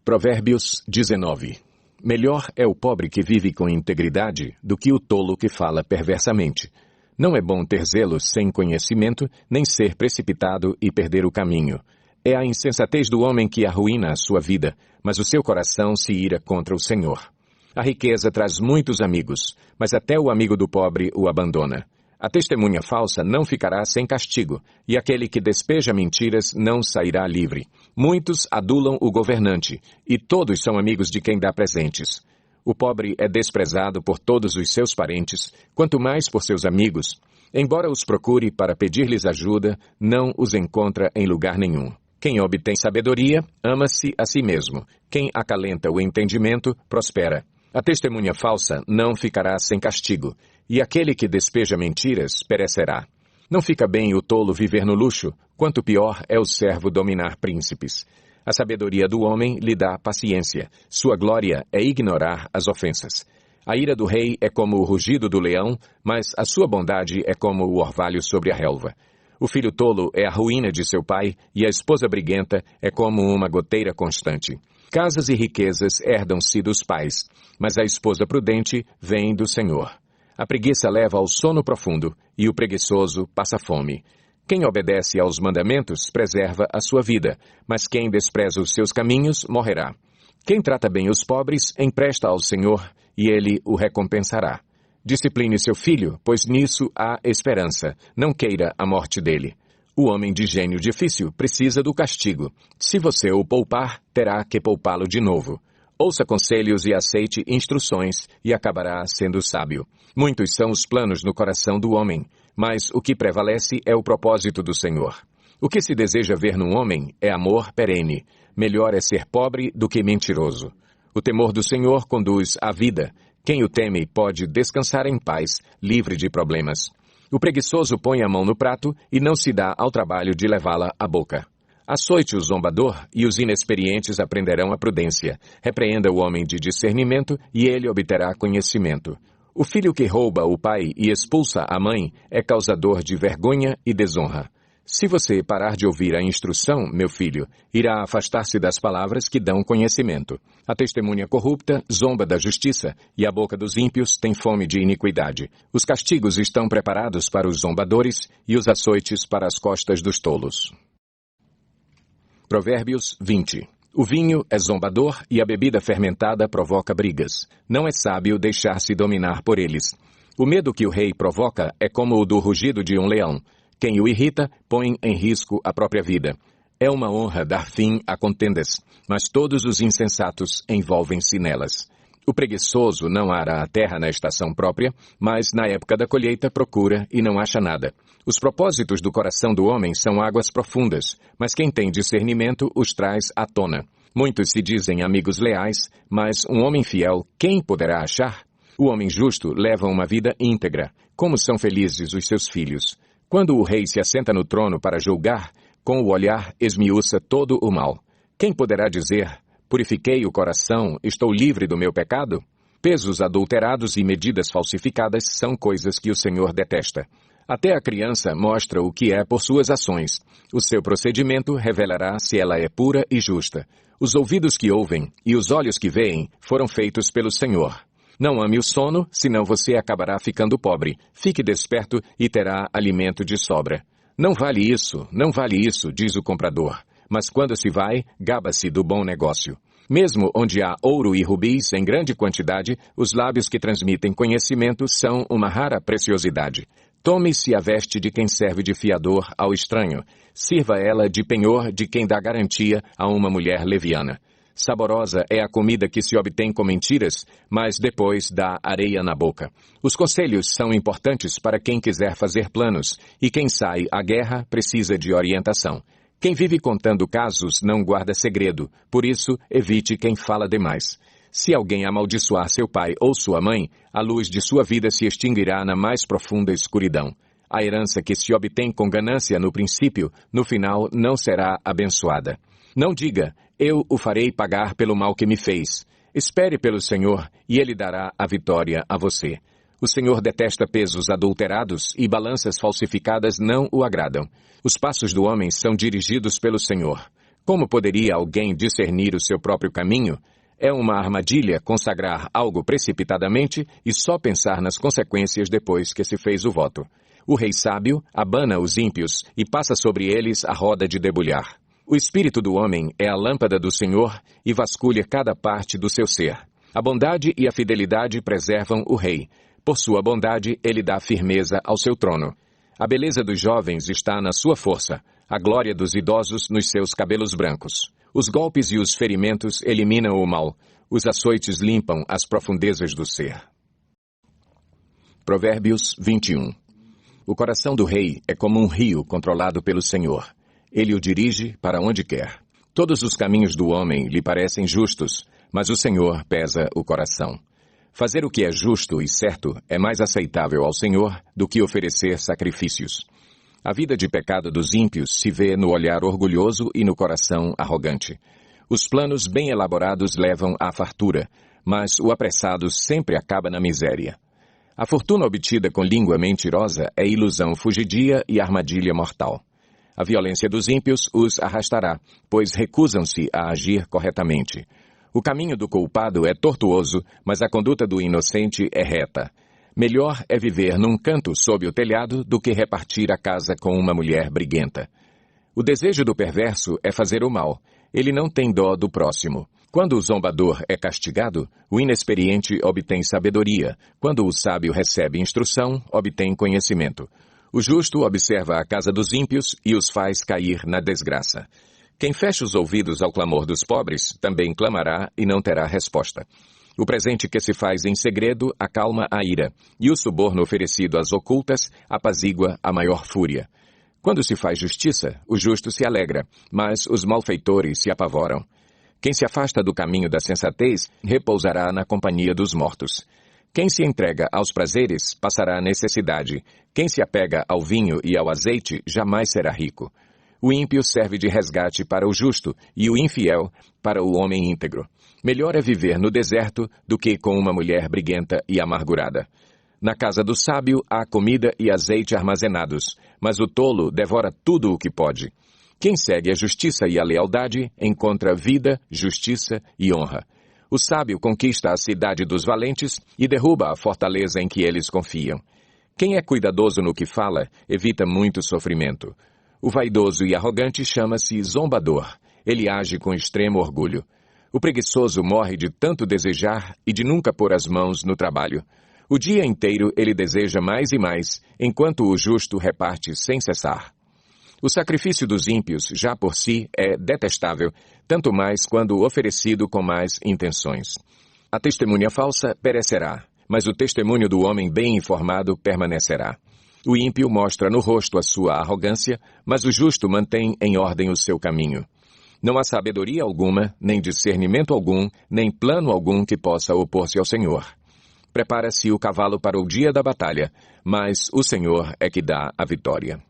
Provérbios 19. Melhor é o pobre que vive com integridade do que o tolo que fala perversamente. Não é bom ter zelo sem conhecimento, nem ser precipitado e perder o caminho. É a insensatez do homem que arruína a sua vida, mas o seu coração se ira contra o Senhor. A riqueza traz muitos amigos, mas até o amigo do pobre o abandona. A testemunha falsa não ficará sem castigo, e aquele que despeja mentiras não sairá livre. Muitos adulam o governante, e todos são amigos de quem dá presentes. O pobre é desprezado por todos os seus parentes, quanto mais por seus amigos. Embora os procure para pedir-lhes ajuda, não os encontra em lugar nenhum. Quem obtém sabedoria, ama-se a si mesmo. Quem acalenta o entendimento, prospera. A testemunha falsa não ficará sem castigo, e aquele que despeja mentiras perecerá. Não fica bem o tolo viver no luxo, quanto pior é o servo dominar príncipes. A sabedoria do homem lhe dá paciência, sua glória é ignorar as ofensas. A ira do rei é como o rugido do leão, mas a sua bondade é como o orvalho sobre a relva. O filho tolo é a ruína de seu pai, e a esposa briguenta é como uma goteira constante. Casas e riquezas herdam-se dos pais, mas a esposa prudente vem do Senhor. A preguiça leva ao sono profundo, e o preguiçoso passa fome. Quem obedece aos mandamentos preserva a sua vida, mas quem despreza os seus caminhos morrerá. Quem trata bem os pobres empresta ao Senhor, e ele o recompensará. Discipline seu filho, pois nisso há esperança. Não queira a morte dele. O homem de gênio difícil precisa do castigo. Se você o poupar, terá que poupá-lo de novo. Ouça conselhos e aceite instruções, e acabará sendo sábio. Muitos são os planos no coração do homem, mas o que prevalece é o propósito do Senhor. O que se deseja ver num homem é amor perene. Melhor é ser pobre do que mentiroso. O temor do Senhor conduz à vida. Quem o teme pode descansar em paz, livre de problemas. O preguiçoso põe a mão no prato e não se dá ao trabalho de levá-la à boca. Açoite o zombador e os inexperientes aprenderão a prudência. Repreenda o homem de discernimento e ele obterá conhecimento. O filho que rouba o pai e expulsa a mãe é causador de vergonha e desonra. Se você parar de ouvir a instrução, meu filho, irá afastar-se das palavras que dão conhecimento. A testemunha corrupta zomba da justiça, e a boca dos ímpios tem fome de iniquidade. Os castigos estão preparados para os zombadores, e os açoites para as costas dos tolos. Provérbios 20. O vinho é zombador e a bebida fermentada provoca brigas. Não é sábio deixar-se dominar por eles. O medo que o rei provoca é como o do rugido de um leão. Quem o irrita põe em risco a própria vida. É uma honra dar fim a contendas, mas todos os insensatos envolvem-se nelas. O preguiçoso não ara a terra na estação própria, mas na época da colheita procura e não acha nada. Os propósitos do coração do homem são águas profundas, mas quem tem discernimento os traz à tona. Muitos se dizem amigos leais, mas um homem fiel, quem poderá achar? O homem justo leva uma vida íntegra. Como são felizes os seus filhos! Quando o rei se assenta no trono para julgar, com o olhar esmiuça todo o mal. Quem poderá dizer, purifiquei o coração, estou livre do meu pecado? Pesos adulterados e medidas falsificadas são coisas que o Senhor detesta. Até a criança mostra o que é por suas ações. O seu procedimento revelará se ela é pura e justa. Os ouvidos que ouvem e os olhos que veem foram feitos pelo Senhor. Não ame o sono, senão você acabará ficando pobre. Fique desperto e terá alimento de sobra. Não vale isso, diz o comprador. Mas quando se vai, gaba-se do bom negócio. Mesmo onde há ouro e rubis em grande quantidade, os lábios que transmitem conhecimento são uma rara preciosidade. Tome-se a veste de quem serve de fiador ao estranho. Sirva ela de penhor de quem dá garantia a uma mulher leviana. Saborosa é a comida que se obtém com mentiras, mas depois dá areia na boca. Os conselhos são importantes para quem quiser fazer planos, e quem sai à guerra precisa de orientação. Quem vive contando casos não guarda segredo, por isso evite quem fala demais. Se alguém amaldiçoar seu pai ou sua mãe, a luz de sua vida se extinguirá na mais profunda escuridão. A herança que se obtém com ganância no princípio, no final não será abençoada. Não diga, eu o farei pagar pelo mal que me fez. Espere pelo Senhor e Ele dará a vitória a você. O Senhor detesta pesos adulterados e balanças falsificadas não o agradam. Os passos do homem são dirigidos pelo Senhor. Como poderia alguém discernir o seu próprio caminho? É uma armadilha consagrar algo precipitadamente e só pensar nas consequências depois que se fez o voto. O rei sábio abana os ímpios e passa sobre eles a roda de debulhar. O espírito do homem é a lâmpada do Senhor e vasculha cada parte do seu ser. A bondade e a fidelidade preservam o rei. Por sua bondade, ele dá firmeza ao seu trono. A beleza dos jovens está na sua força, a glória dos idosos nos seus cabelos brancos. Os golpes e os ferimentos eliminam o mal. Os açoites limpam as profundezas do ser. Provérbios 21. O coração do rei é como um rio controlado pelo Senhor. Ele o dirige para onde quer. Todos os caminhos do homem lhe parecem justos, mas o Senhor pesa o coração. Fazer o que é justo e certo é mais aceitável ao Senhor do que oferecer sacrifícios. A vida de pecado dos ímpios se vê no olhar orgulhoso e no coração arrogante. Os planos bem elaborados levam à fartura, mas o apressado sempre acaba na miséria. A fortuna obtida com língua mentirosa é ilusão fugidia e armadilha mortal. A violência dos ímpios os arrastará, pois recusam-se a agir corretamente. O caminho do culpado é tortuoso, mas a conduta do inocente é reta. Melhor é viver num canto sob o telhado do que repartir a casa com uma mulher briguenta. O desejo do perverso é fazer o mal. Ele não tem dó do próximo. Quando o zombador é castigado, o inexperiente obtém sabedoria. Quando o sábio recebe instrução, obtém conhecimento. O justo observa a casa dos ímpios e os faz cair na desgraça. Quem fecha os ouvidos ao clamor dos pobres, também clamará e não terá resposta. O presente que se faz em segredo acalma a ira, e o suborno oferecido às ocultas apazigua a maior fúria. Quando se faz justiça, o justo se alegra, mas os malfeitores se apavoram. Quem se afasta do caminho da sensatez repousará na companhia dos mortos. Quem se entrega aos prazeres passará necessidade. Quem se apega ao vinho e ao azeite jamais será rico. O ímpio serve de resgate para o justo e o infiel para o homem íntegro. Melhor é viver no deserto do que com uma mulher briguenta e amargurada. Na casa do sábio há comida e azeite armazenados, mas o tolo devora tudo o que pode. Quem segue a justiça e a lealdade encontra vida, justiça e honra. O sábio conquista a cidade dos valentes e derruba a fortaleza em que eles confiam. Quem é cuidadoso no que fala, evita muito sofrimento. O vaidoso e arrogante chama-se zombador. Ele age com extremo orgulho. O preguiçoso morre de tanto desejar e de nunca pôr as mãos no trabalho. O dia inteiro ele deseja mais e mais, enquanto o justo reparte sem cessar. O sacrifício dos ímpios, já por si, é detestável, tanto mais quando oferecido com más intenções. A testemunha falsa perecerá, mas o testemunho do homem bem informado permanecerá. O ímpio mostra no rosto a sua arrogância, mas o justo mantém em ordem o seu caminho. Não há sabedoria alguma, nem discernimento algum, nem plano algum que possa opor-se ao Senhor. Prepara-se o cavalo para o dia da batalha, mas o Senhor é que dá a vitória.